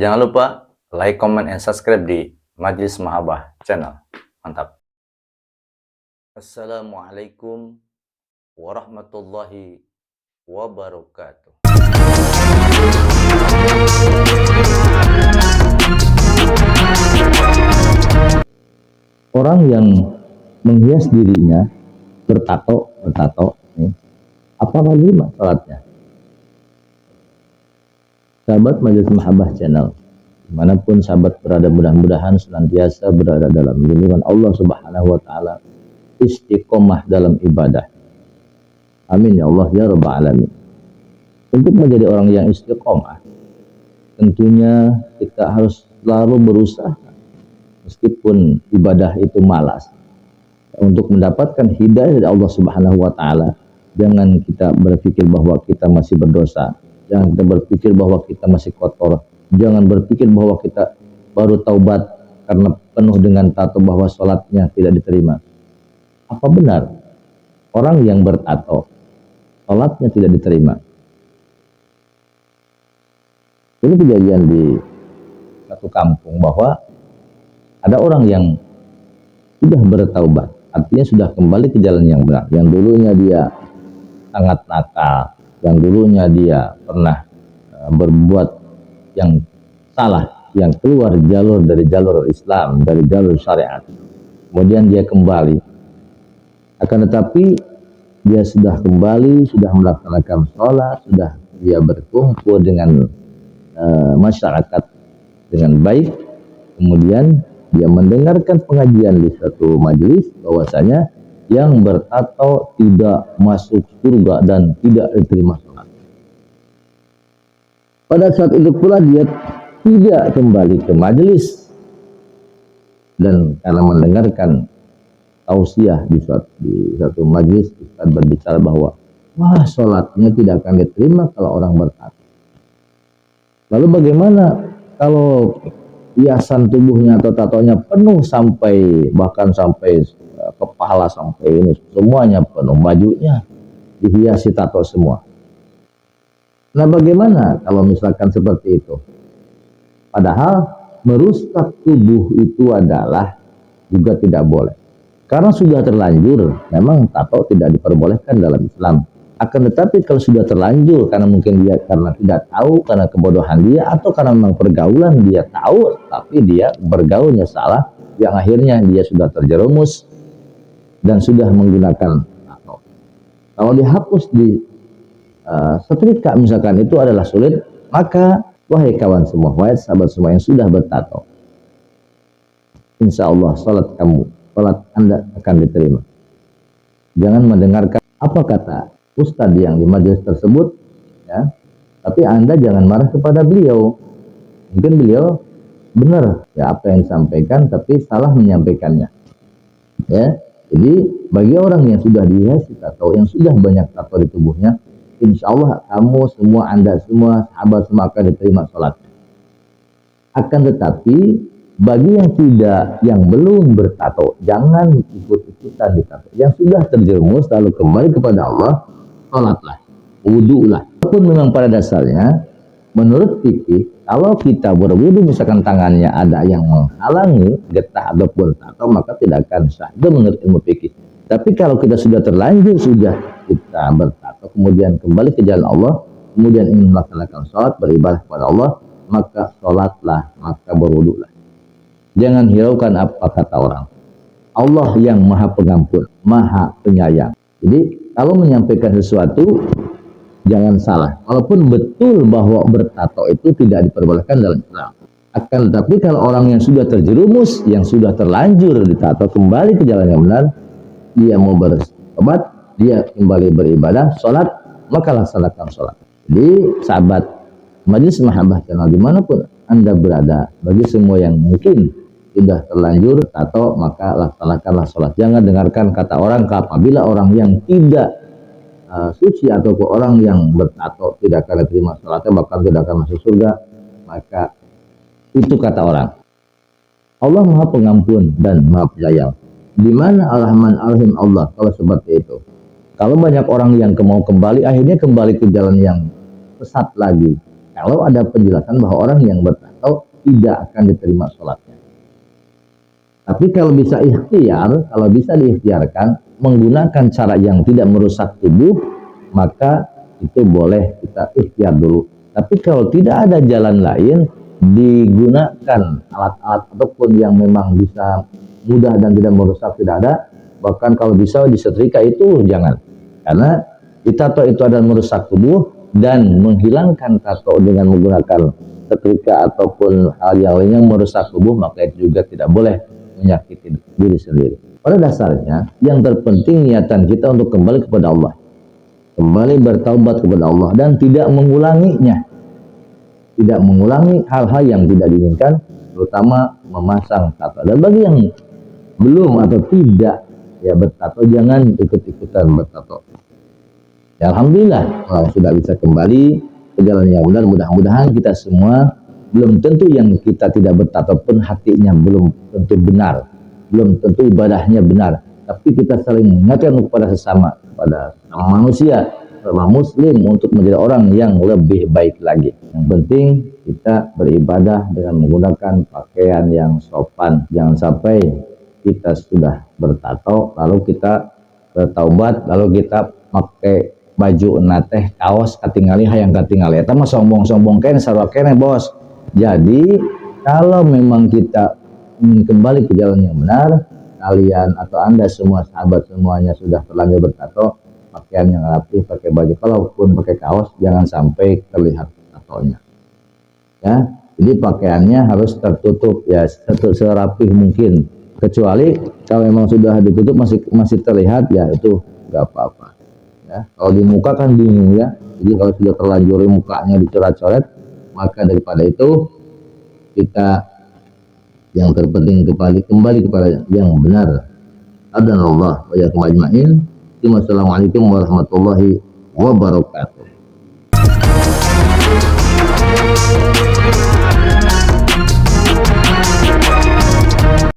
Jangan lupa like, comment, and subscribe di Majlis Mahabbah channel. Mantap. Assalamualaikum warahmatullahi wabarakatuh. Orang yang menghias dirinya bertato nih, apakah lima salatnya? Sahabat Majlis Mahabbah channel, dimanapun sahabat berada, mudah-mudahan senantiasa berada dalam lindungan Allah Subhanahu wa Ta'ala, istiqomah dalam ibadah. Amin ya Allah ya Rabbal alamin. Untuk menjadi orang yang istiqomah, tentunya kita harus selalu berusaha, meskipun ibadah itu malas, untuk mendapatkan hidayah dari Allah Subhanahu wa Ta'ala. Jangan kita berpikir bahwa kita masih berdosa, jangan kita berpikir bahwa kita masih kotor, jangan berpikir bahwa kita baru taubat karena penuh dengan tato bahwa sholatnya tidak diterima. Apa benar orang yang bertato sholatnya tidak diterima? Ini kejadian di satu kampung bahwa ada orang yang sudah bertaubat, artinya sudah kembali ke jalan yang benar. Yang dulunya dia sangat nakal, yang dulunya dia pernah berbuat yang salah, yang keluar jalur dari jalur Islam, dari jalur syariat. Kemudian dia kembali. Akan tetapi dia sudah kembali, sudah melaksanakan sholat, sudah dia berkumpul dengan masyarakat dengan baik. Kemudian dia mendengarkan pengajian di suatu majelis bahwasanya yang bertato tidak masuk surga dan tidak diterima sholat. Pada saat itu pula dia tidak kembali ke majelis, dan karena mendengarkan tausiah di satu majelis, Ustaz berbicara bahwa wah, sholatnya tidak akan diterima kalau orang bertato. Lalu bagaimana kalau hiasan tubuhnya atau tatonya penuh sampai bahkan sampai kepala, sampai ini semuanya penuh, bajunya dihiasi tato semua? Nah, bagaimana kalau misalkan seperti itu? Padahal merusak tubuh itu adalah juga tidak boleh, karena sudah terlanjur. Memang tato tidak diperbolehkan dalam Islam. Akan tetapi kalau sudah terlanjur, karena mungkin dia karena tidak tahu, karena kebodohan dia, atau karena memang pergaulan dia tahu tapi dia bergaulnya salah, yang akhirnya dia sudah terjerumus dan sudah menggunakan tato. Kalau dihapus di setrika misalkan itu adalah sulit, maka wahai kawan semua, wahai sahabat semua yang sudah bertato, insya Allah salat Anda akan diterima. Jangan mendengarkan apa kata Ustadz yang di majelis tersebut, ya, tapi Anda jangan marah kepada beliau. Mungkin beliau benar ya apa yang disampaikan, tapi salah menyampaikannya. Ya, jadi bagi orang yang sudah dihiasi tato, yang sudah banyak tato di tubuhnya, insya Allah kamu semua, Anda semua, sahabat semua akan diterima sholatnya. Akan tetapi bagi yang tidak, yang belum bertato, jangan ikut-ikutan ditato. Yang sudah terjerumus lalu kembali kepada Allah, sholatlah, wudulah. Walaupun memang pada dasarnya menurut fikih, kalau kita berwudu misalkan tangannya ada yang menghalangi getah ataupun tato, maka tidak akan sah. Itu menurut ilmu fikih. Tapi kalau kita sudah terlanjur, sudah kita bertato, kemudian kembali ke jalan Allah, kemudian ingin melaksanakan sholat, beribadah kepada Allah, maka sholatlah, maka berwudulah. Jangan hiraukan apa kata orang. Allah yang maha pengampun, maha penyayang. Jadi kalau menyampaikan sesuatu, jangan salah. Walaupun betul bahwa bertato itu tidak diperbolehkan dalam Islam. Akan tetapi kalau orang yang sudah terjerumus, yang sudah terlanjur ditato, kembali ke jalan yang benar, dia mau berobat, dia kembali beribadah, sholat, maka laksanakan sholat. Jadi sahabat Majlis Mahabbah channel dimanapun Anda berada, bagi semua yang mungkin sudah terlanjur tato, maka laksanakanlah sholat. Jangan dengarkan kata orang. Apabila orang yang tidak suci ataupun orang yang bertato tidak akan diterima sholatnya, bahkan tidak akan masuk surga, maka itu kata orang. Allah maha pengampun dan maha penyayang. Di mana Ar-Rahman Ar-Rahim Allah kalau seperti itu? Kalau banyak orang yang mau kembali, akhirnya kembali ke jalan yang sesat lagi, kalau ada penjelasan bahwa orang yang bertato tidak akan diterima sholatnya. Tapi kalau bisa ikhtiar, kalau bisa diikhtiarkan menggunakan cara yang tidak merusak tubuh, maka itu boleh kita ikhtiar dulu. Tapi kalau tidak ada jalan lain, digunakan alat-alat ataupun yang memang bisa mudah dan tidak merusak, tidak ada. Bahkan kalau bisa disetrika itu jangan. Karena ditato itu adalah merusak tubuh, dan menghilangkan tato dengan menggunakan setrika ataupun hal yang lainnya merusak tubuh, maka itu juga tidak boleh menyakiti diri sendiri. Pada dasarnya yang terpenting niatan kita untuk kembali kepada Allah, kembali bertaubat kepada Allah dan tidak mengulanginya, tidak mengulangi hal-hal yang tidak diinginkan, terutama memasang tato. Dan bagi yang belum atau tidak ya bertato, jangan ikut-ikutan bertato. Ya, alhamdulillah kalau sudah bisa kembali ke jalan yang benar. Mudah-mudahan kita semua, belum tentu yang kita tidak bertato pun hatinya belum tentu benar, belum tentu ibadahnya benar, tapi kita saling mengingatkan kepada sesama, kepada manusia, sama muslim, untuk menjadi orang yang lebih baik lagi. Yang penting kita beribadah dengan menggunakan pakaian yang sopan. Jangan sampai kita sudah bertato lalu kita bertaubat lalu kita pakai baju nateh kaos katingali hayang katingali, eta mah sombong-sombong kene sarua kene bos. Jadi kalau memang kita ingin kembali ke jalan yang benar, kalian atau Anda semua sahabat semuanya sudah terlanjur bertato, pakaian yang rapi, pakai baju, kalaupun pakai kaos jangan sampai terlihat tatonya. Ya, jadi pakaiannya harus tertutup ya, serapih mungkin. Kecuali kalau memang sudah ditutup masih terlihat, ya itu nggak apa-apa. Ya, kalau di muka kan bingung ya. Jadi kalau sudah terlanjur mukanya dicoret-coret, maka daripada itu kita yang terpenting kembali kepada yang benar. Adhanallah wa iyyakum ajmain. Wassalamualaikum warahmatullahi wabarakatuh.